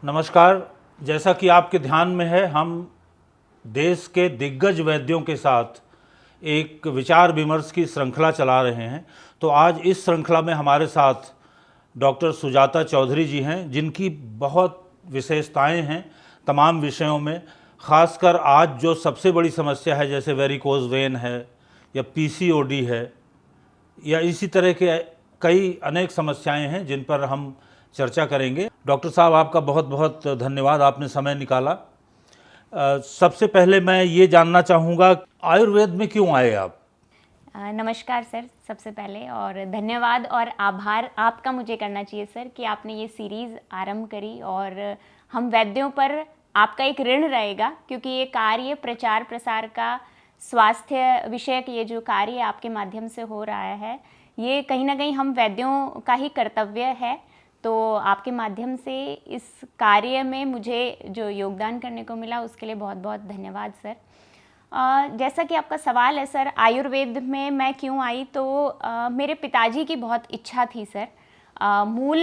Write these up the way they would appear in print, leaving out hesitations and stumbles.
नमस्कार। जैसा कि आपके ध्यान में है, हम देश के दिग्गज वैद्यों के साथ एक विचार विमर्श की श्रृंखला चला रहे हैं। तो आज इस श्रृंखला में हमारे साथ डॉक्टर सुजाता चौधरी जी हैं, जिनकी बहुत विशेषताएं हैं तमाम विषयों में। ख़ासकर आज जो सबसे बड़ी समस्या है, जैसे वेरिकोज वेन है या पीसीओडी है या इसी तरह के कई अनेक समस्याएं हैं जिन पर हम चर्चा करेंगे। डॉक्टर साहब, आपका बहुत बहुत धन्यवाद, आपने समय निकाला। सबसे पहले मैं ये जानना चाहूँगा, आयुर्वेद में क्यों आए आप? नमस्कार सर, सबसे पहले और धन्यवाद और आभार आपका मुझे करना चाहिए सर कि आपने ये सीरीज़ आरंभ करी और हम वैद्यों पर आपका एक ऋण रहेगा, क्योंकि ये कार्य प्रचार प्रसार का स्वास्थ्य विषयक ये जो कार्य आपके माध्यम से हो रहा है, ये कहीं ना कहीं हम वैद्यों का ही कर्तव्य है। तो आपके माध्यम से इस कार्य में मुझे जो योगदान करने को मिला उसके लिए बहुत बहुत धन्यवाद सर। जैसा कि आपका सवाल है सर, आयुर्वेद में मैं क्यों आई, तो मेरे पिताजी की बहुत इच्छा थी सर। मूल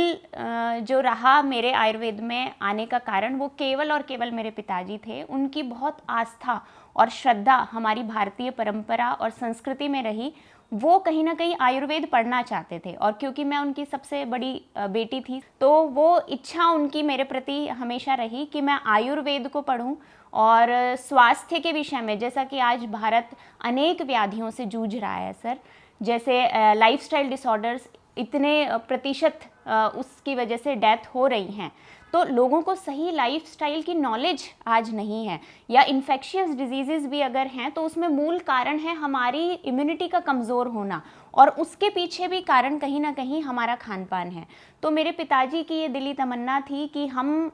जो रहा मेरे आयुर्वेद में आने का कारण, वो केवल और केवल मेरे पिताजी थे। उनकी बहुत आस्था और श्रद्धा हमारी भारतीय परंपरा और संस्कृति में रही। वो कहीं ना कहीं आयुर्वेद पढ़ना चाहते थे और क्योंकि मैं उनकी सबसे बड़ी बेटी थी, तो वो इच्छा उनकी मेरे प्रति हमेशा रही कि मैं आयुर्वेद को पढूं और स्वास्थ्य के विषय में, जैसा कि आज भारत अनेक व्याधियों से जूझ रहा है सर, जैसे लाइफस्टाइल डिसऑर्डर्स इतने प्रतिशत उसकी वजह से डेथ हो रही हैं, तो लोगों को सही लाइफस्टाइल की नॉलेज आज नहीं है, या इन्फेक्शियस डिजीजेस भी अगर हैं तो उसमें मूल कारण है हमारी इम्यूनिटी का कमज़ोर होना, और उसके पीछे भी कारण कहीं ना कहीं हमारा खान पान है। तो मेरे पिताजी की ये दिली तमन्ना थी कि हम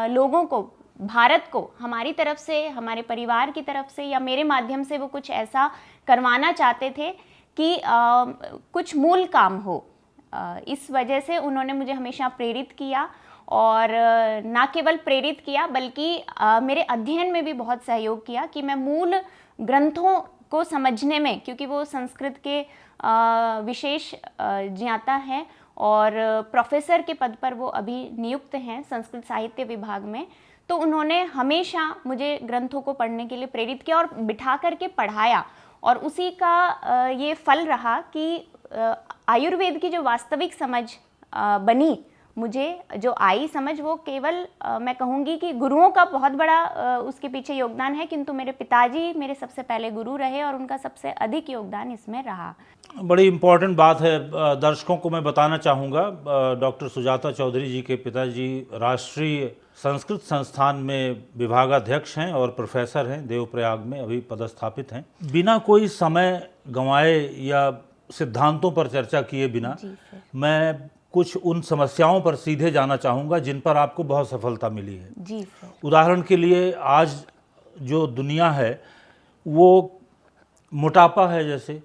लोगों को, भारत को, हमारी तरफ से, हमारे परिवार की तरफ से या मेरे माध्यम से वो कुछ ऐसा करवाना चाहते थे कि कुछ मूल काम हो। इस वजह से उन्होंने मुझे हमेशा प्रेरित किया, और ना केवल प्रेरित किया बल्कि मेरे अध्ययन में भी बहुत सहयोग किया कि मैं मूल ग्रंथों को समझने में, क्योंकि वो संस्कृत के विशेष ज्ञाता हैं और प्रोफेसर के पद पर वो अभी नियुक्त हैं संस्कृत साहित्य विभाग में। तो उन्होंने हमेशा मुझे ग्रंथों को पढ़ने के लिए प्रेरित किया और बिठा करके पढ़ाया, और उसी का ये फल रहा कि आयुर्वेद की जो वास्तविक समझ बनी, मुझे जो आई समझ, वो केवल मैं कहूँगी कि गुरुओं का बहुत बड़ा उसके पीछे योगदान है, किंतु मेरे पिताजी मेरे सबसे पहले गुरु रहे और उनका सबसे अधिक योगदान इसमें रहा। बड़ी इम्पोर्टेंट बात है। दर्शकों को मैं बताना चाहूँगा, डॉक्टर सुजाता चौधरी जी के पिताजी राष्ट्रीय संस्कृत संस्थान में विभागाध्यक्ष हैं और प्रोफेसर हैं, देवप्रयाग में अभी पदस्थापित हैं। बिना कोई समय गंवाए या सिद्धांतों पर चर्चा किए बिना मैं कुछ उन समस्याओं पर सीधे जाना चाहूँगा जिन पर आपको बहुत सफलता मिली है। जी सर। उदाहरण के लिए, आज जो दुनिया है वो मोटापा है। जैसे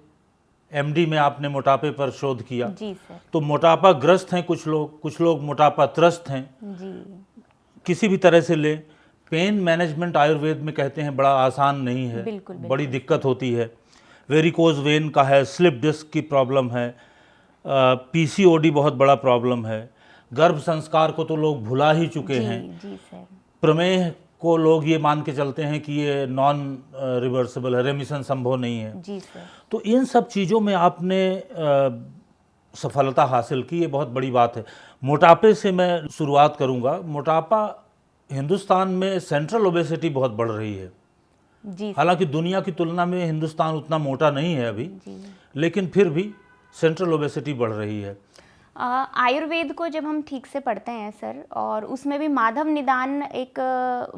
एमडी में आपने मोटापे पर शोध किया। जी सर। तो मोटापा ग्रस्त हैं कुछ लोग मोटापा त्रस्त हैं। जी। किसी भी तरह से ले, पेन मैनेजमेंट आयुर्वेद में कहते हैं बड़ा आसान नहीं है। बिल्कुल। बड़ी दिक्कत होती है। वेरिकोज वेन का है, स्लिप डिस्क की प्रॉब्लम है, पीसीओडी बहुत बड़ा प्रॉब्लम है। गर्भ संस्कार को तो लोग भुला ही चुके हैं। जी सर। प्रमेह को लोग ये मान के चलते हैं कि ये नॉन रिवर्सिबल है, रेमिशन संभव नहीं है। जी सर। तो इन सब चीज़ों में आपने सफलता हासिल की, ये बहुत बड़ी बात है। मोटापे से मैं शुरुआत करूंगा। मोटापा, हिंदुस्तान में सेंट्रल ओबेसिटी बहुत बढ़ रही है। जी। हालांकि दुनिया की तुलना में हिंदुस्तान उतना मोटा नहीं है अभी, लेकिन फिर भी सेंट्रल ओबेसिटी बढ़ रही है। आयुर्वेद को जब हम ठीक से पढ़ते हैं सर, और उसमें भी माधव निदान एक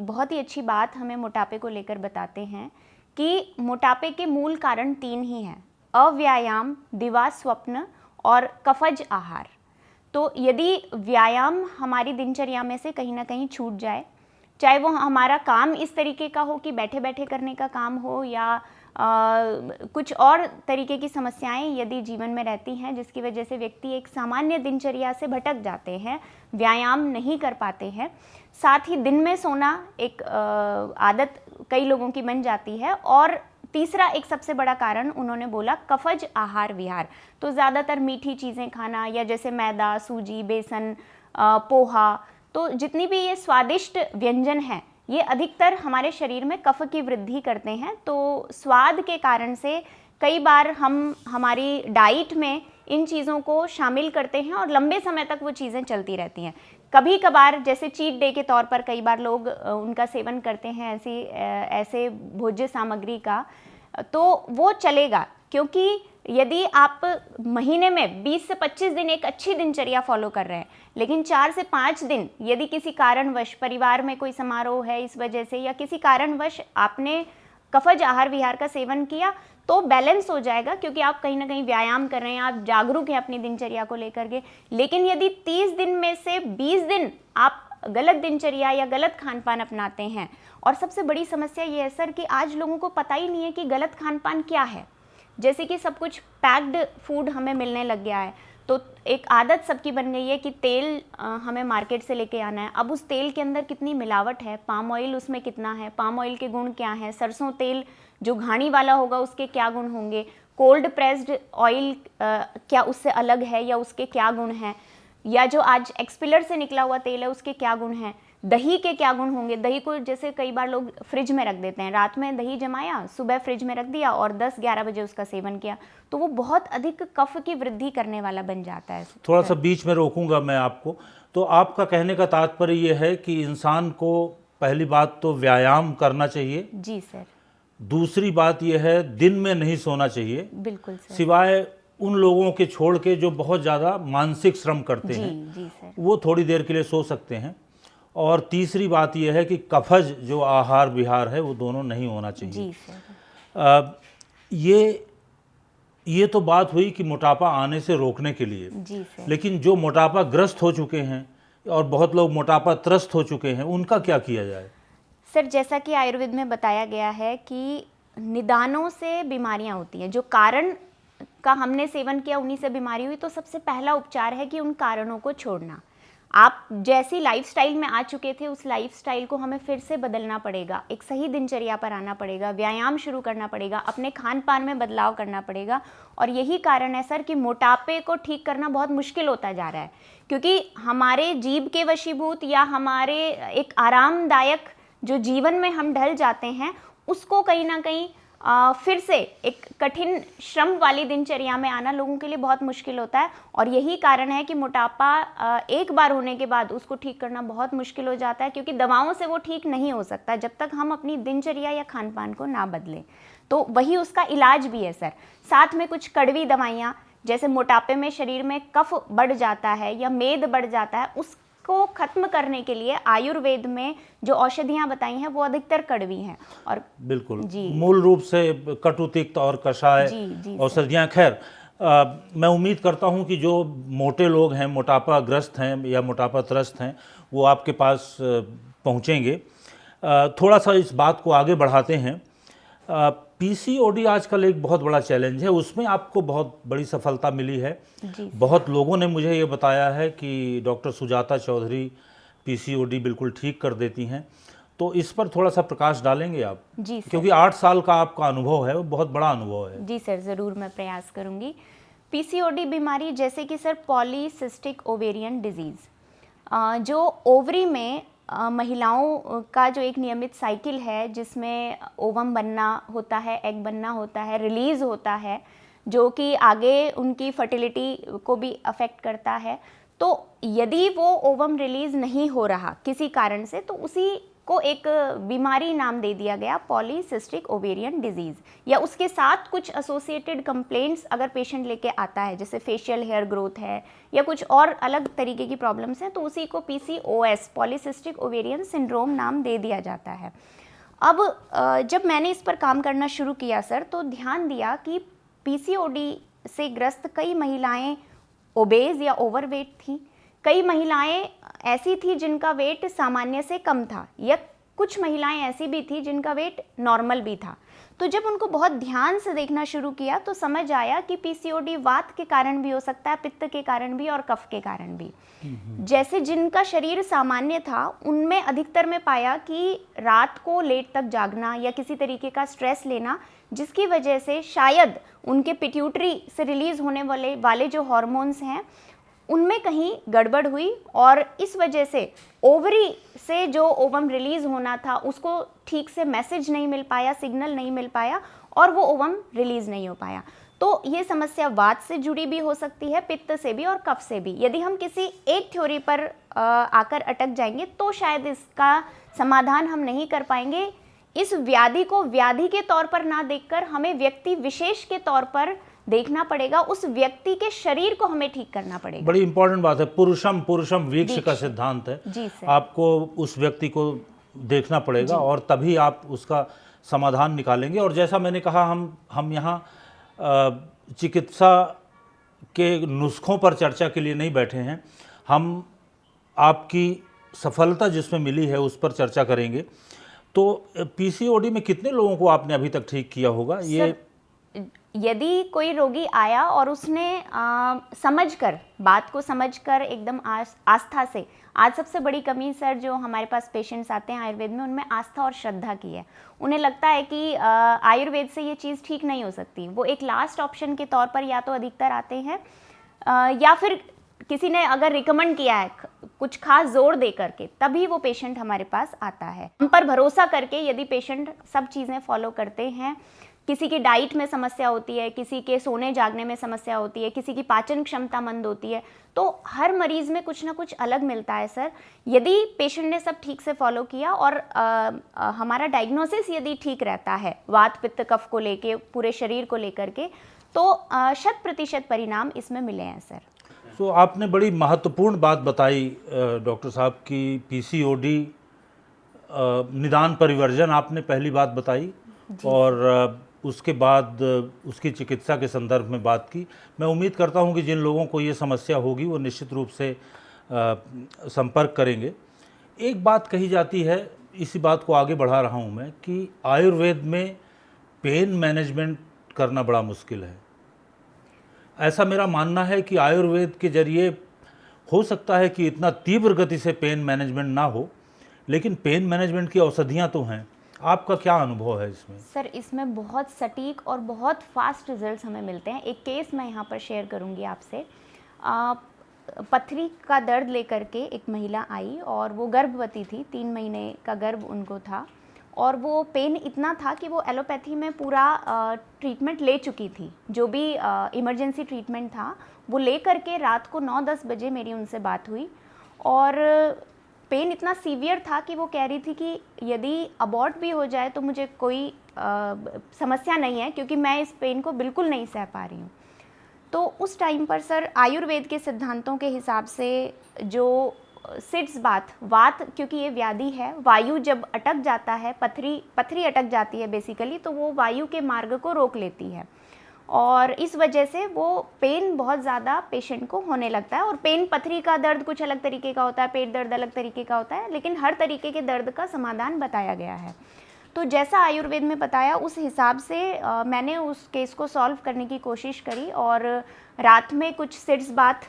बहुत ही अच्छी बात हमें मोटापे को लेकर बताते हैं कि मोटापे के मूल कारण 3 ही हैं: अव्यायाम, दिवा स्वप्न और कफज आहार। तो यदि व्यायाम हमारी दिनचर्या में से कहीं ना कहीं छूट जाए, चाहे वो हमारा काम इस तरीके का हो कि बैठे बैठे करने का काम हो, या कुछ और तरीके की समस्याएं यदि जीवन में रहती हैं जिसकी वजह से व्यक्ति एक सामान्य दिनचर्या से भटक जाते हैं, व्यायाम नहीं कर पाते हैं, साथ ही दिन में सोना एक आदत कई लोगों की बन जाती है, और तीसरा एक सबसे बड़ा कारण उन्होंने बोला कफज आहार विहार। तो ज़्यादातर मीठी चीज़ें खाना, या जैसे मैदा, सूजी, बेसन, पोहा, तो जितनी भी ये स्वादिष्ट व्यंजन हैं ये अधिकतर हमारे शरीर में कफ की वृद्धि करते हैं। तो स्वाद के कारण से कई बार हम हमारी डाइट में इन चीज़ों को शामिल करते हैं और लंबे समय तक वो चीज़ें चलती रहती हैं। कभी कभार जैसे चीट डे के तौर पर कई बार लोग उनका सेवन करते हैं ऐसे भोज्य सामग्री का, तो वो चलेगा, क्योंकि यदि आप महीने में 20 से 25 दिन एक अच्छी दिनचर्या फॉलो कर रहे हैं, लेकिन 4 से 5 दिन यदि किसी कारणवश परिवार में कोई समारोह है इस वजह से, या किसी कारणवश आपने कफज आहार विहार का सेवन किया, तो बैलेंस हो जाएगा, क्योंकि आप कहीं ना कहीं व्यायाम कर रहे हैं, आप जागरूक हैं अपनी दिनचर्या को लेकर के। लेकिन यदि 30 दिन में से 20 दिन आप गलत दिनचर्या या गलत खान पान अपनाते हैं, और सबसे बड़ी समस्या ये है सर कि आज लोगों को पता ही नहीं है कि गलत खान पान क्या है। जैसे कि सब कुछ पैक्ड फूड हमें मिलने लग गया है, तो एक आदत सबकी बन गई है कि तेल हमें मार्केट से लेके आना है। अब उस तेल के अंदर कितनी मिलावट है, पाम ऑयल उसमें कितना है, पाम ऑयल के गुण क्या हैं, सरसों तेल जो घानी वाला होगा उसके क्या गुण होंगे, कोल्ड प्रेस्ड ऑयल क्या उससे अलग है या उसके क्या गुण हैं, या जो आज एक्सपिलर से निकला हुआ तेल है उसके क्या गुण हैं, दही के क्या गुण होंगे। दही को जैसे कई बार लोग फ्रिज में रख देते हैं, रात में दही जमाया, सुबह फ्रिज में रख दिया और 10-11 बजे उसका सेवन किया, तो वो बहुत अधिक कफ की वृद्धि करने वाला बन जाता है। थोड़ा सा बीच में रोकूंगा मैं आपको। तो आपका कहने का तात्पर्य ये है कि इंसान को पहली बात तो व्यायाम करना चाहिए। जी सर। दूसरी बात यह है दिन में नहीं सोना चाहिए। बिल्कुल सर। सिवाय उन लोगों के छोड़ के जो बहुत ज़्यादा मानसिक श्रम करते हैं, जी सर, वो थोड़ी देर के लिए सो सकते हैं। और तीसरी बात यह है कि कफज जो आहार विहार है वो दोनों नहीं होना चाहिए। जी सर। ये तो बात हुई कि मोटापा आने से रोकने के लिए। जी सर। लेकिन जो मोटापा ग्रस्त हो चुके हैं और बहुत लोग मोटापा त्रस्त हो चुके हैं, उनका क्या किया जाए? सर जैसा कि आयुर्वेद में बताया गया है कि निदानों से बीमारियां होती हैं, जो कारण का हमने सेवन किया उन्हीं से बीमारी हुई, तो सबसे पहला उपचार है कि उन कारणों को छोड़ना। आप जैसी लाइफस्टाइल में आ चुके थे उस लाइफस्टाइल को हमें फिर से बदलना पड़ेगा, एक सही दिनचर्या पर आना पड़ेगा, व्यायाम शुरू करना पड़ेगा, अपने खान पान में बदलाव करना पड़ेगा। और यही कारण है सर कि मोटापे को ठीक करना बहुत मुश्किल होता जा रहा है, क्योंकि हमारे जीभ के वशीभूत या हमारे एक आरामदायक जो जीवन में हम ढल जाते हैं उसको कहीं ना कहीं फिर से एक कठिन श्रम वाली दिनचर्या में आना लोगों के लिए बहुत मुश्किल होता है। और यही कारण है कि मोटापा एक बार होने के बाद उसको ठीक करना बहुत मुश्किल हो जाता है, क्योंकि दवाओं से वो ठीक नहीं हो सकता जब तक हम अपनी दिनचर्या या खान पान को ना बदलें। तो वही उसका इलाज भी है सर। साथ में कुछ कड़वी दवाइयाँ, जैसे मोटापे में शरीर में कफ बढ़ जाता है या मेद बढ़ जाता है, उसको खत्म करने के लिए आयुर्वेद में जो औषधियां बताई हैं वो अधिकतर कड़वी हैं। और बिल्कुल मूल रूप से कटुतिक्त और कषाय औषधियां। खैर मैं उम्मीद करता हूं कि जो मोटे लोग हैं, मोटापाग्रस्त हैं या मोटापात्रस्त हैं, वो आपके पास पहुंचेंगे। थोड़ा सा इस बात को आगे बढ़ाते हैं। पीसीओडी आजकल एक बहुत बड़ा चैलेंज है, उसमें आपको बहुत बड़ी सफलता मिली है। बहुत लोगों ने मुझे ये बताया है कि डॉक्टर सुजाता चौधरी पीसीओडी बिल्कुल ठीक कर देती हैं। तो इस पर थोड़ा सा प्रकाश डालेंगे आप? जी सर। क्योंकि 8 साल का आपका अनुभव है, वो बहुत बड़ा अनुभव है। जी सर, ज़रूर मैं प्रयास करूँगी। पीसीओडी बीमारी जैसे कि सर पॉलीसिस्टिक ओवेरियन डिजीज़, जो ओवरी में महिलाओं का जो एक नियमित साइकिल है जिसमें ओवम बनना होता है, एग बनना होता है, रिलीज़ होता है, जो कि आगे उनकी फर्टिलिटी को भी अफेक्ट करता है। तो यदि वो ओवम रिलीज़ नहीं हो रहा किसी कारण से, तो उसी को एक बीमारी नाम दे दिया गया पॉलीसिस्टिक ओवेरियन डिजीज़, या उसके साथ कुछ एसोसिएटेड कंप्लेंट्स अगर पेशेंट लेके आता है, जैसे फेशियल हेयर ग्रोथ है या कुछ और अलग तरीके की प्रॉब्लम्स हैं, तो उसी को पीसीओएस पॉलीसिस्टिक ओवेरियन सिंड्रोम नाम दे दिया जाता है। अब जब मैंने इस पर काम करना शुरू किया सर, तो ध्यान दिया कि पीसीओडी से ग्रस्त कई महिलाएं ओबेज या ओवरवेट थी, कई महिलाएं ऐसी थी जिनका वेट सामान्य से कम था, या कुछ महिलाएं ऐसी भी थी जिनका वेट नॉर्मल भी था। तो जब उनको बहुत ध्यान से देखना शुरू किया तो समझ आया कि पीसीओडी वात के कारण भी हो सकता है, पित्त के कारण भी और कफ के कारण भी। जैसे जिनका शरीर सामान्य था उनमें अधिकतर में पाया कि रात को लेट तक जागना या किसी तरीके का स्ट्रेस लेना, जिसकी वजह से शायद उनके पिट्यूटरी से रिलीज होने वाले जो हार्मोन्स हैं उनमें कहीं गड़बड़ हुई और इस वजह से ओवरी से जो ओवम रिलीज होना था उसको ठीक से मैसेज नहीं मिल पाया, सिग्नल नहीं मिल पाया और वो ओवम रिलीज नहीं हो पाया। तो ये समस्या वात से जुड़ी भी हो सकती है, पित्त से भी और कफ से भी। यदि हम किसी एक थ्योरी पर आकर अटक जाएंगे तो शायद इसका समाधान हम नहीं कर पाएंगे। इस व्याधि को व्याधि के तौर पर ना देखकर हमें व्यक्ति विशेष के तौर पर देखना पड़ेगा, उस व्यक्ति के शरीर को हमें ठीक करना पड़ेगा। बड़ी इंपॉर्टेंट बात है, पुरुषम पुरुषम वीक्ष का सिद्धांत है। जी सर। आपको उस व्यक्ति को देखना पड़ेगा और तभी आप उसका समाधान निकालेंगे। और जैसा मैंने कहा, हम यहाँ चिकित्सा के नुस्खों पर चर्चा के लिए नहीं बैठे हैं, हम आपकी सफलता जिसमें मिली है उस पर चर्चा करेंगे। तो पीसीओडी में कितने लोगों को आपने अभी तक ठीक किया होगा? ये यदि कोई रोगी आया और उसने समझकर, बात को समझकर एकदम आस्था से, आज सबसे बड़ी कमी सर जो हमारे पास पेशेंट्स आते हैं आयुर्वेद में, उनमें आस्था और श्रद्धा की है। उन्हें लगता है कि आयुर्वेद से ये चीज़ ठीक नहीं हो सकती। वो एक लास्ट ऑप्शन के तौर पर या तो अधिकतर आते हैं या फिर किसी ने अगर रिकमेंड किया है कुछ खास जोर दे करके, तभी वो पेशेंट हमारे पास आता है। हम पर भरोसा करके यदि पेशेंट सब चीज़ें फॉलो करते हैं, किसी की डाइट में समस्या होती है, किसी के सोने जागने में समस्या होती है, किसी की पाचन क्षमता मंद होती है, तो हर मरीज में कुछ ना कुछ अलग मिलता है सर। यदि पेशेंट ने सब ठीक से फॉलो किया और हमारा डायग्नोसिस यदि ठीक रहता है वात पित्त कफ को लेके, पूरे शरीर को लेकर के, तो 100% परिणाम इसमें मिले हैं सर। तो आपने बड़ी महत्वपूर्ण बात बताई डॉक्टर साहब की पीसीओडी निदान परिवर्जन आपने पहली बात बताई और उसके बाद उसकी चिकित्सा के संदर्भ में बात की। मैं उम्मीद करता हूं कि जिन लोगों को ये समस्या होगी वो निश्चित रूप से संपर्क करेंगे। एक बात कही जाती है, इसी बात को आगे बढ़ा रहा हूं मैं, कि आयुर्वेद में पेन मैनेजमेंट करना बड़ा मुश्किल है। ऐसा मेरा मानना है कि आयुर्वेद के जरिए हो सकता है कि इतना तीव्र गति से पेन मैनेजमेंट ना हो, लेकिन पेन मैनेजमेंट की औषधियाँ तो हैं। आपका क्या अनुभव है इसमें? सर इसमें बहुत सटीक और बहुत फास्ट रिजल्ट्स हमें मिलते हैं। एक केस मैं यहाँ पर शेयर करूँगी आपसे। पथरी का दर्द लेकर के एक महिला आई और वो गर्भवती थी, 3 महीने का गर्भ उनको था और वो पेन इतना था कि वो एलोपैथी में पूरा ट्रीटमेंट ले चुकी थी। जो भी इमरजेंसी ट्रीटमेंट था वो ले करके रात को 9-10 बजे मेरी उनसे बात हुई और पेन इतना सीवियर था कि वो कह रही थी कि यदि अबॉर्ट भी हो जाए तो मुझे कोई समस्या नहीं है, क्योंकि मैं इस पेन को बिल्कुल नहीं सह पा रही हूँ। तो उस टाइम पर सर आयुर्वेद के सिद्धांतों के हिसाब से जो सिट्स वात, क्योंकि ये व्याधि है, वायु जब अटक जाता है, पथरी अटक जाती है बेसिकली, तो वो वायु के मार्ग को रोक लेती है और इस वजह से वो पेन बहुत ज़्यादा पेशेंट को होने लगता है। और पेन, पथरी का दर्द कुछ अलग तरीके का होता है, पेट दर्द अलग तरीके का होता है, लेकिन हर तरीके के दर्द का समाधान बताया गया है। तो जैसा आयुर्वेद में बताया उस हिसाब से मैंने उस केस को सॉल्व करने की कोशिश करी और रात में कुछ सिट्स बाथ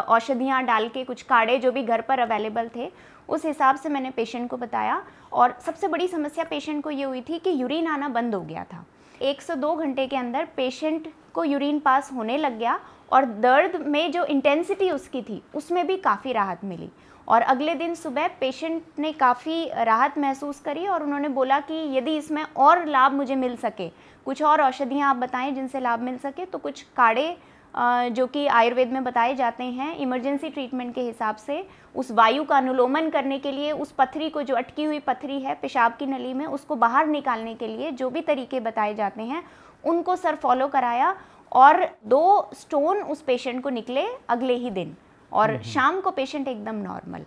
औषधियाँ डाल के, कुछ काढ़े जो भी घर पर अवेलेबल थे, उस हिसाब से मैंने पेशेंट को बताया। और सबसे बड़ी समस्या पेशेंट को ये हुई थी कि यूरिन आना बंद हो गया था। 1 से 2 घंटे के अंदर पेशेंट को यूरिन पास होने लग गया और दर्द में जो इंटेंसिटी उसकी थी उसमें भी काफ़ी राहत मिली। और अगले दिन सुबह पेशेंट ने काफ़ी राहत महसूस करी और उन्होंने बोला कि यदि इसमें और लाभ मुझे मिल सके, कुछ और औषधियाँ आप बताएं जिनसे लाभ मिल सके। तो कुछ काढ़े जो कि आयुर्वेद में बताए जाते हैं इमरजेंसी ट्रीटमेंट के हिसाब से, उस वायु का अनुलोमन करने के लिए, उस पथरी को, जो अटकी हुई पथरी है पेशाब की नली में, उसको बाहर निकालने के लिए जो भी तरीके बताए जाते हैं उनको सर फॉलो कराया और 2 स्टोन उस पेशेंट को निकले अगले ही दिन और शाम को पेशेंट एकदम नॉर्मल।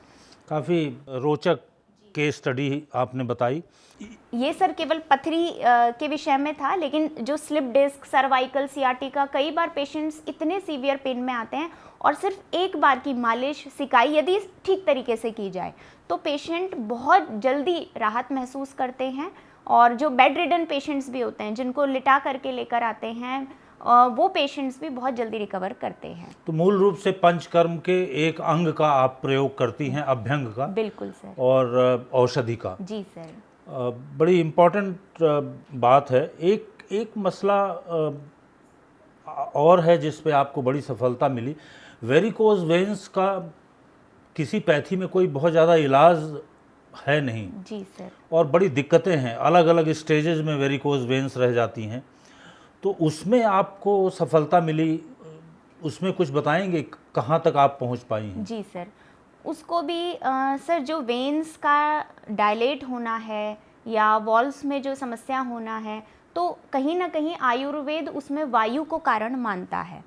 काफ़ी रोचक केस स्टडी आपने बताई। ये सर केवल पथरी के विषय में था, लेकिन जो स्लिप डिस्क, सर्वाइकल, सियाटिका, कई बार पेशेंट्स इतने सीवियर पेन में आते हैं और सिर्फ एक बार की मालिश, सिकाई यदि ठीक तरीके से की जाए तो पेशेंट बहुत जल्दी राहत महसूस करते हैं। और जो बेड रिडन पेशेंट्स भी होते हैं, जिनको लिटा करके लेकर आते हैं, वो पेशेंट्स भी बहुत जल्दी रिकवर करते हैं। तो मूल रूप से पंचकर्म के एक अंग का आप प्रयोग करती हैं, अभ्यंग का। बिल्कुल सर। और औषधि का। जी सर। बड़ी इम्पोर्टेंट बात है। एक मसला और है जिस पे आपको बड़ी सफलता मिली, वेरिकोज वेन्स का किसी पैथी में कोई बहुत ज़्यादा इलाज है नहीं जी सर। और बड़ी दिक्कतें हैं, अलग अलग स्टेजेस में वेरिकोज वेन्स रह जाती हैं। तो उसमें आपको सफलता मिली, उसमें कुछ बताएंगे कहाँ तक आप पहुँच पाई हैं? जी सर, उसको भी सर जो वेन्स का डायलेट होना है या वॉल्व्स में जो समस्या होना है, तो कहीं ना कहीं आयुर्वेद उसमें वायु को कारण मानता है।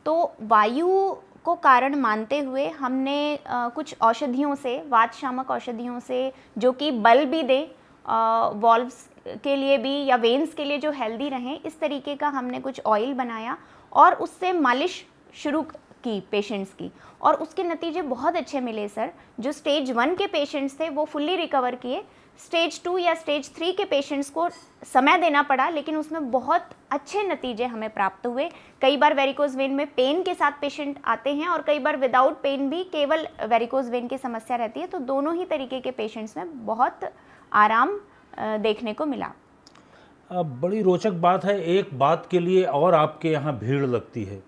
तो वायु को कारण मानते हुए हमने कुछ औषधियों से, वात शामक औषधियों से, जो कि बल भी दे वॉल्व्स के लिए भी या वेन्स के लिए जो हेल्दी रहें, इस तरीके का हमने कुछ ऑयल बनाया और उससे मालिश शुरू की पेशेंट्स की, और उसके नतीजे बहुत अच्छे मिले सर। जो स्टेज 1 के पेशेंट्स थे वो फुल्ली रिकवर किए। स्टेज 2 या स्टेज 3 के पेशेंट्स को समय देना पड़ा, लेकिन उसमें बहुत अच्छे नतीजे हमें प्राप्त हुए। कई बार वेरिकोज वेन में पेन के साथ पेशेंट आते हैं और कई बार विदाउट पेन भी केवल वेरिकोज वेन की समस्या रहती है। तो दोनों ही तरीके के पेशेंट्स में बहुत आराम देखने को मिला। बड़ी रोचक बात है। एक बात के लिए और आपके यहाँ भीड़ लगती है।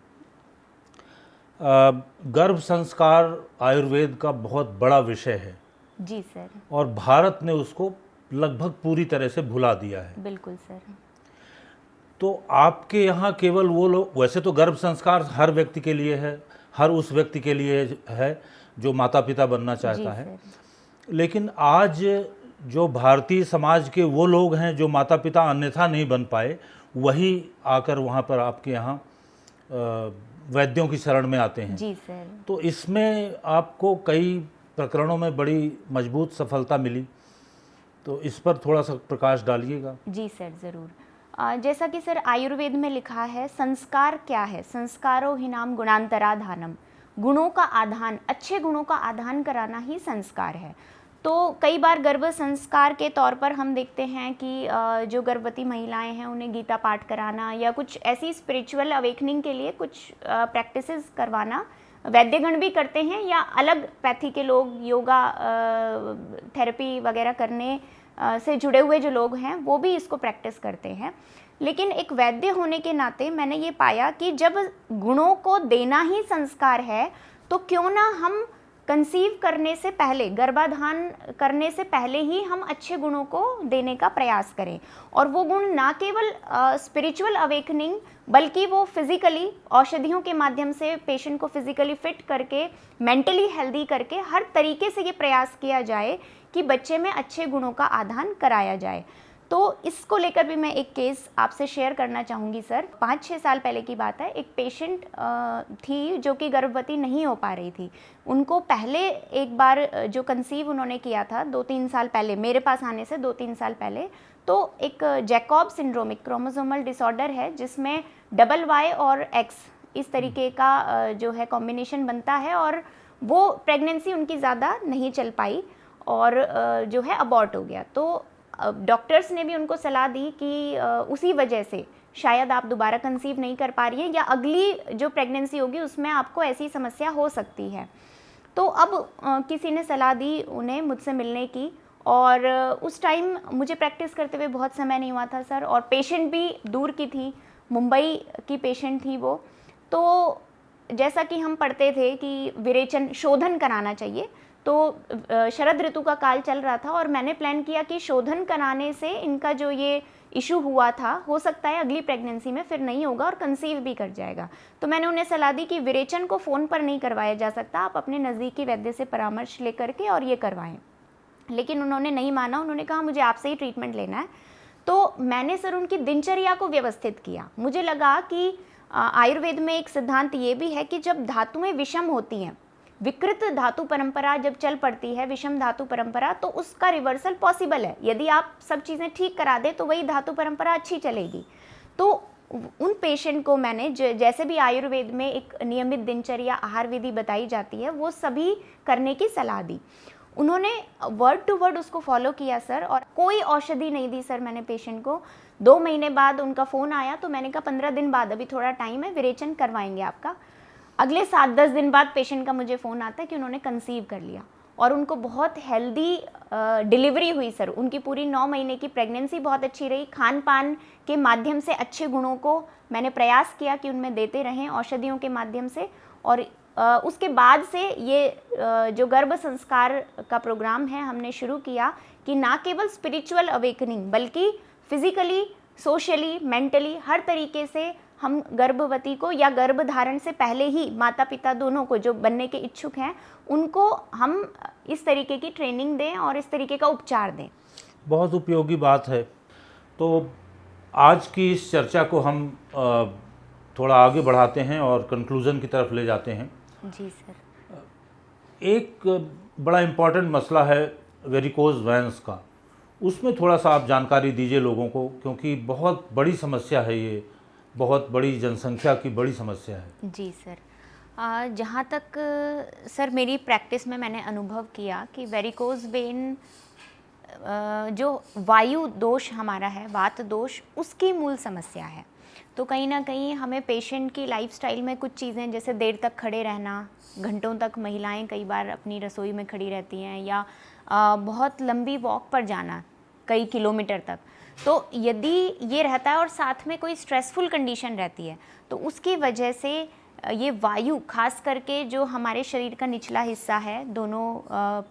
गर्भ संस्कार आयुर्वेद का बहुत बड़ा विषय है। जी सर। और भारत ने उसको लगभग पूरी तरह से भुला दिया है। बिल्कुल सर। तो आपके यहाँ केवल वो लोग, वैसे तो गर्भ संस्कार हर व्यक्ति के लिए है, हर उस व्यक्ति के लिए है जो माता पिता बनना चाहता है, लेकिन आज जो भारतीय समाज के वो लोग हैं जो माता पिता अन्यथा नहीं बन पाए, वही आकर वहाँ पर आपके यहाँ वैद्यों की शरण में आते हैं। जी सर। तो इसमें आपको कई प्रकरणों में बड़ी मजबूत सफलता मिली, तो इस पर थोड़ा सा प्रकाश डालिएगा। जी सर, ज़रूर। जैसा कि सर आयुर्वेद में लिखा है, संस्कार क्या है? संस्कारो ही नाम गुणांतराधानम। गुणों का आधान, अच्छे गुणों का आधान कराना ही संस्कार है। तो कई बार गर्भ संस्कार के तौर पर हम देखते हैं कि जो गर्भवती महिलाएं हैं उन्हें गीता पाठ कराना या कुछ ऐसी स्पिरिचुअल अवेकनिंग के लिए कुछ प्रैक्टिसेस करवाना वैद्यगण भी करते हैं, या अलग पैथी के लोग योगा थेरेपी वगैरह करने से जुड़े हुए जो लोग हैं वो भी इसको प्रैक्टिस करते हैं। लेकिन एक वैद्य होने के नाते मैंने ये पाया कि जब गुणों को देना ही संस्कार है, तो क्यों ना हम कंसीव करने से पहले, गर्भाधान करने से पहले ही हम अच्छे गुणों को देने का प्रयास करें। और वो गुण ना केवल स्पिरिचुअल अवेकनिंग, बल्कि वो फिजिकली औषधियों के माध्यम से पेशेंट को फिजिकली फिट करके, मेंटली हेल्दी करके, हर तरीके से ये प्रयास किया जाए कि बच्चे में अच्छे गुणों का आधान कराया जाए। तो इसको लेकर भी मैं एक केस आपसे शेयर करना चाहूँगी सर। 5-6 साल पहले की बात है। एक पेशेंट थी जो कि गर्भवती नहीं हो पा रही थी। उनको पहले एक बार जो कंसीव उन्होंने किया था 2-3 साल पहले, मेरे पास आने से 2-3 साल पहले, तो एक जैकॉब सिंड्रोम, एक क्रोमोसोमल डिसऑर्डर है जिसमें Y और X इस तरीके का जो है कॉम्बिनेशन बनता है, और वो प्रेगनेंसी उनकी ज़्यादा नहीं चल पाई और जो है अबॉर्ट हो गया। तो डॉक्टर्स ने भी उनको सलाह दी कि उसी वजह से शायद आप दोबारा कंसीव नहीं कर पा रही हैं, या अगली जो प्रेगनेंसी होगी उसमें आपको ऐसी समस्या हो सकती है। तो अब किसी ने सलाह दी उन्हें मुझसे मिलने की, और उस टाइम मुझे प्रैक्टिस करते हुए बहुत समय नहीं हुआ था सर, और पेशेंट भी दूर की थी, मुंबई की पेशेंट थी वो। तो जैसा कि हम पढ़ते थे कि विरेचन, शोधन कराना चाहिए, तो शरद ऋतु का काल चल रहा था और मैंने प्लान किया कि शोधन कराने से इनका जो ये इशू हुआ था, हो सकता है अगली प्रेगनेंसी में फिर नहीं होगा और कंसीव भी कर जाएगा। तो मैंने उन्हें सलाह दी कि विरेचन को फ़ोन पर नहीं करवाया जा सकता, आप अपने नज़दीकी वैद्य से परामर्श लेकर के और ये करवाएं। लेकिन उन्होंने नहीं माना, उन्होंने कहा मुझे आपसे ही ट्रीटमेंट लेना है। तो मैंने सर उनकी दिनचर्या को व्यवस्थित किया। मुझे लगा कि आयुर्वेद में एक सिद्धांत ये भी है कि जब धातुएँ विषम होती हैं, विकृत धातु परंपरा जब चल पड़ती है, विषम धातु परंपरा, तो उसका रिवर्सल पॉसिबल है। यदि आप सब चीज़ें ठीक करा दें तो वही धातु परंपरा अच्छी चलेगी। तो उन पेशेंट को मैंने जैसे भी आयुर्वेद में एक नियमित दिनचर्या आहार विधि बताई जाती है वो सभी करने की सलाह दी। उन्होंने वर्ड टू वर्ड उसको फॉलो किया सर, और कोई औषधि नहीं दी सर मैंने पेशेंट को। 2 महीने बाद उनका फ़ोन आया तो मैंने कहा 15 दिन बाद, अभी थोड़ा टाइम है, विरेचन करवाएंगे आपका। अगले 7-10 दिन बाद पेशेंट का मुझे फ़ोन आता है कि उन्होंने कंसीव कर लिया और उनको बहुत हेल्दी डिलीवरी हुई सर। उनकी पूरी 9 महीने की प्रेगनेंसी बहुत अच्छी रही। खान पान के माध्यम से अच्छे गुणों को मैंने प्रयास किया कि उनमें देते रहें औषधियों के माध्यम से, और उसके बाद से ये जो गर्भ संस्कार का प्रोग्राम है हमने शुरू किया कि ना केवल स्पिरिचुअल अवेकनिंग बल्कि फिजिकली, सोशली, मेंटली हर तरीके से हम गर्भवती को या गर्भ धारण से पहले ही माता पिता दोनों को जो बनने के इच्छुक हैं उनको हम इस तरीके की ट्रेनिंग दें और इस तरीके का उपचार दें। बहुत उपयोगी बात है। तो आज की इस चर्चा को हम थोड़ा आगे बढ़ाते हैं और कंक्लूज़न की तरफ ले जाते हैं। जी सर। एक बड़ा इम्पॉर्टेंट मसला है वेरिकोज वेन्स का, उसमें थोड़ा सा आप जानकारी दीजिए लोगों को, क्योंकि बहुत बड़ी समस्या है ये, बहुत बड़ी जनसंख्या की बड़ी समस्या है। जी सर। जहाँ तक सर मेरी प्रैक्टिस में मैंने अनुभव किया कि वेरिकोज वेन जो वायु दोष हमारा है, वात दोष, उसकी मूल समस्या है। तो कहीं ना कहीं हमें पेशेंट की लाइफस्टाइल में कुछ चीज़ें, जैसे देर तक खड़े रहना, घंटों तक महिलाएं कई बार अपनी रसोई में खड़ी रहती हैं, या बहुत लंबी वॉक पर जाना कई किलोमीटर तक, तो यदि ये रहता है और साथ में कोई स्ट्रेसफुल कंडीशन रहती है तो उसकी वजह से ये वायु, खास करके जो हमारे शरीर का निचला हिस्सा है, दोनों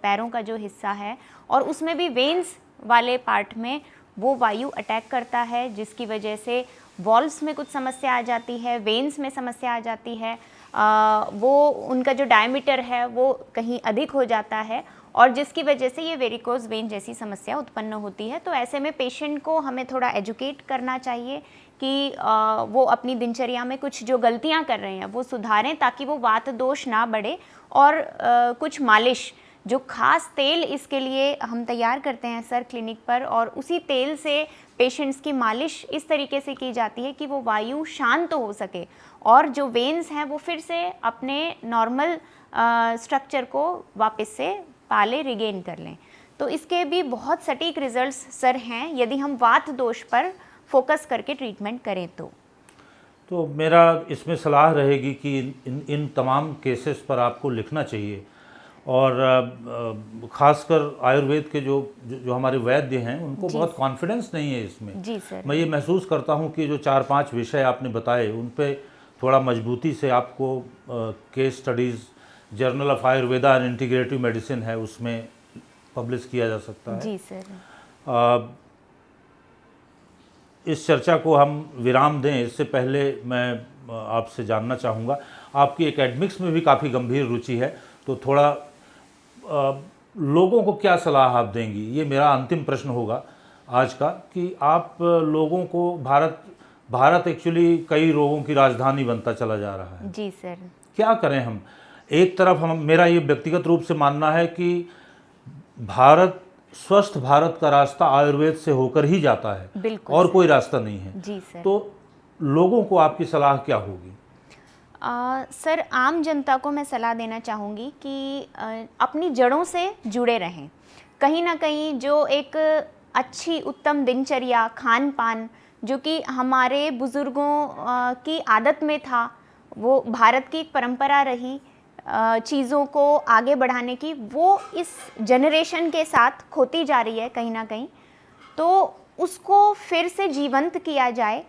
पैरों का जो हिस्सा है और उसमें भी वेन्स वाले पार्ट में वो वायु अटैक करता है, जिसकी वजह से वॉल्व्स में कुछ समस्या आ जाती है, वेन्स में समस्या आ जाती है, वो उनका जो डायमीटर है वो कहीं अधिक हो जाता है और जिसकी वजह से ये वेरिकोज वेन जैसी समस्या उत्पन्न होती है। तो ऐसे में पेशेंट को हमें थोड़ा एजुकेट करना चाहिए कि वो अपनी दिनचर्या में कुछ जो गलतियां कर रहे हैं वो सुधारें ताकि वो वात दोष ना बढ़े, और कुछ मालिश, जो खास तेल इसके लिए हम तैयार करते हैं सर क्लिनिक पर, और उसी तेल से पेशेंट्स की मालिश इस तरीके से की जाती है कि वो वायु शांत हो सके और जो वेन्स हैं वो फिर से अपने नॉर्मल स्ट्रक्चर को वापस से पाले, रिगेन कर लें। तो इसके भी बहुत सटीक रिजल्ट्स सर हैं यदि हम वात दोष पर फोकस करके ट्रीटमेंट करें तो मेरा इसमें सलाह रहेगी कि इन तमाम केसेस पर आपको लिखना चाहिए, और ख़ासकर आयुर्वेद के जो हमारे वैद्य हैं उनको बहुत कॉन्फिडेंस नहीं है इसमें। जी सर। मैं ये महसूस करता हूँ कि जो 4-5 विषय आपने बताए उन पे थोड़ा मजबूती से आपको case studies, journal of Ayurveda and integrative medicine है उसमें पब्लिश किया जा सकता है। जी सर। इस चर्चा को हम विराम दें इससे पहले मैं आपसे जानना चाहूँगा, आपकी एकेडमिक्स में भी काफ़ी गंभीर रुचि है, तो थोड़ा लोगों को क्या सलाह आप देंगी? ये मेरा अंतिम प्रश्न होगा आज का, कि आप लोगों को, भारत एक्चुअली कई रोगों की राजधानी बनता चला जा रहा है। जी सर। क्या करें हम? एक तरफ मेरा ये व्यक्तिगत रूप से मानना है कि स्वस्थ भारत का रास्ता आयुर्वेद से होकर ही जाता है, और कोई रास्ता नहीं है। जी सर। तो लोगों को आपकी सलाह क्या होगी? सर, आम जनता को मैं सलाह देना चाहूँगी कि अपनी जड़ों से जुड़े रहें। कहीं ना कहीं जो एक अच्छी उत्तम दिनचर्या, खान पान जो कि हमारे बुज़ुर्गों की आदत में था, वो भारत की एक परंपरा रही चीज़ों को आगे बढ़ाने की, वो इस जनरेशन के साथ खोती जा रही है कहीं ना कहीं। तो उसको फिर से जीवंत किया जाए।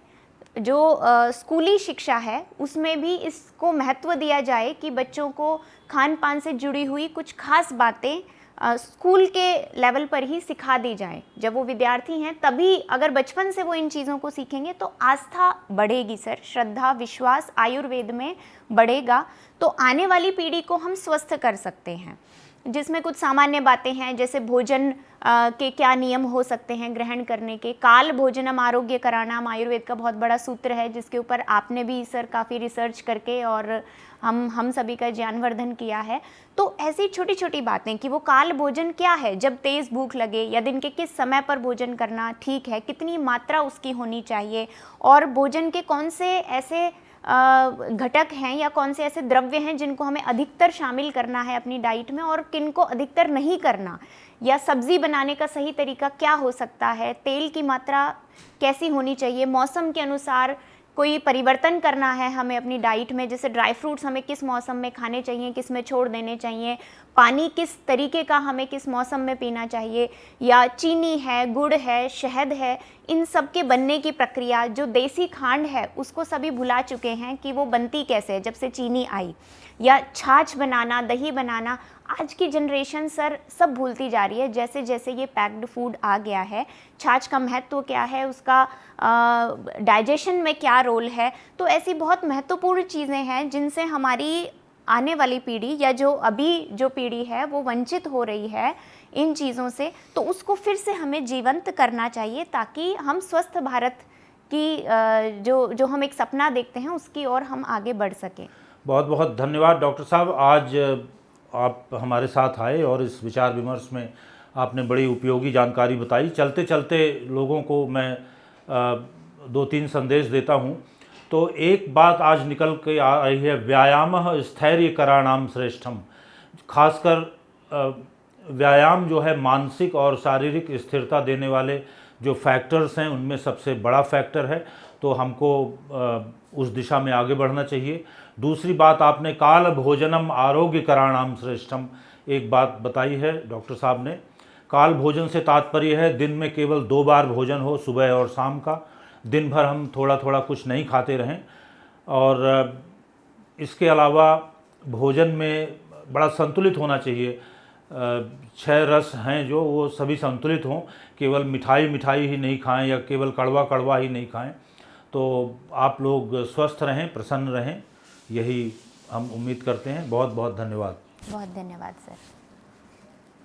जो स्कूली शिक्षा है उसमें भी इसको महत्व दिया जाए कि बच्चों को खान पान से जुड़ी हुई कुछ खास बातें स्कूल के लेवल पर ही सिखा दी जाए। जब वो विद्यार्थी हैं तभी अगर बचपन से वो इन चीज़ों को सीखेंगे तो आस्था बढ़ेगी सर, श्रद्धा, विश्वास आयुर्वेद में बढ़ेगा, तो आने वाली पीढ़ी को हम स्वस्थ कर सकते हैं। जिसमें कुछ सामान्य बातें हैं, जैसे भोजन के क्या नियम हो सकते हैं ग्रहण करने के। काल भोजनम आरोग्य कराणाम आयुर्वेद का बहुत बड़ा सूत्र है, जिसके ऊपर आपने भी सर काफ़ी रिसर्च करके और हम सभी का ज्ञानवर्धन किया है। तो ऐसी छोटी छोटी बातें कि वो काल भोजन क्या है, जब तेज़ भूख लगे या दिन के किस समय पर भोजन करना ठीक है, कितनी मात्रा उसकी होनी चाहिए, और भोजन के कौन से ऐसे घटक हैं या कौन से ऐसे द्रव्य हैं जिनको हमें अधिकतर शामिल करना है अपनी डाइट में और किनको अधिकतर नहीं करना, या सब्ज़ी बनाने का सही तरीका क्या हो सकता है, तेल की मात्रा कैसी होनी चाहिए, मौसम के अनुसार कोई परिवर्तन करना है हमें अपनी डाइट में, जैसे ड्राई फ्रूट्स हमें किस मौसम में खाने चाहिए, किस में छोड़ देने चाहिए, पानी किस तरीके का हमें किस मौसम में पीना चाहिए, या चीनी है, गुड़ है, शहद है, इन सब के बनने की प्रक्रिया, जो देसी खांड है उसको सभी भुला चुके हैं कि वो बनती कैसे है जब से चीनी आई, या छाछ बनाना, दही बनाना, आज की जनरेशन सर सब भूलती जा रही है। जैसे जैसे ये पैक्ड फूड आ गया है, छाछ का महत्व क्या है, उसका डाइजेशन में क्या रोल है, तो ऐसी बहुत महत्वपूर्ण चीज़ें हैं जिनसे हमारी आने वाली पीढ़ी या जो अभी जो पीढ़ी है वो वंचित हो रही है इन चीज़ों से। तो उसको फिर से हमें जीवंत करना चाहिए ताकि हम स्वस्थ भारत की जो हम एक सपना देखते हैं उसकी ओर हम आगे बढ़ सकें। बहुत बहुत धन्यवाद डॉक्टर साहब, आज आप हमारे साथ आए और इस विचार विमर्श में आपने बड़ी उपयोगी जानकारी बताई। चलते चलते लोगों को मैं 2-3 संदेश देता हूँ। तो एक बात आज निकल के आ रही है, व्यायामः स्थैर्यकराणाम श्रेष्ठम। खासकर व्यायाम जो है मानसिक और शारीरिक स्थिरता देने वाले जो फैक्टर्स हैं उनमें सबसे बड़ा फैक्टर है, तो हमको उस दिशा में आगे बढ़ना चाहिए। दूसरी बात, आपने काल भोजनम आरोग्यकराणाम श्रेष्ठम एक बात बताई है डॉक्टर साहब ने। काल भोजन से तात्पर्य है दिन में केवल 2 बार भोजन हो, सुबह और शाम का। दिन भर हम थोड़ा थोड़ा कुछ नहीं खाते रहें, और इसके अलावा भोजन में बड़ा संतुलित होना चाहिए। 6 रस हैं जो वो सभी संतुलित हों, केवल मिठाई मिठाई ही नहीं खाएं या केवल कड़वा कड़वा ही नहीं खाएं। तो आप लोग स्वस्थ रहें, प्रसन्न रहें, यही हम उम्मीद करते हैं। बहुत बहुत धन्यवाद। बहुत धन्यवाद सर।